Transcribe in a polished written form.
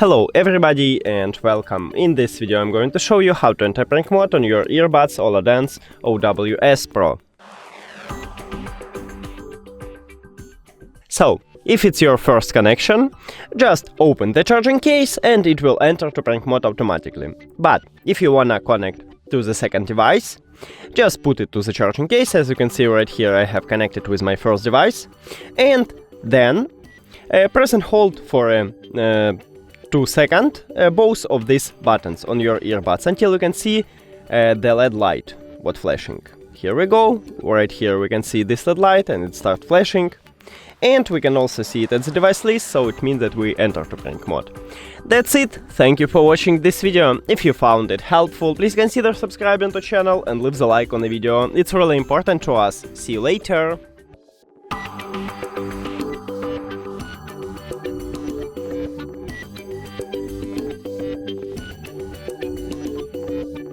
Hello everybody and welcome. In this video I'm going to show you how to enter prank mode on your earbuds Oladance OWS Pro. So, if it's your first connection, just open the charging case and it will enter to prank mode automatically. But if you wanna connect to the second device, just put it to the charging case. As you can see right here, I have connected with my first device, and then press and hold for 2 seconds both of these buttons on your earbuds until you can see the LED light what flashing. Here we go. Right here we can see this LED light and it starts flashing. And we can also see it at the device list, so it means that we enter to prank mode. That's it. Thank you for watching this video. If you found it helpful, please consider subscribing to the channel and leave the like on the video. It's really important to us. See you later.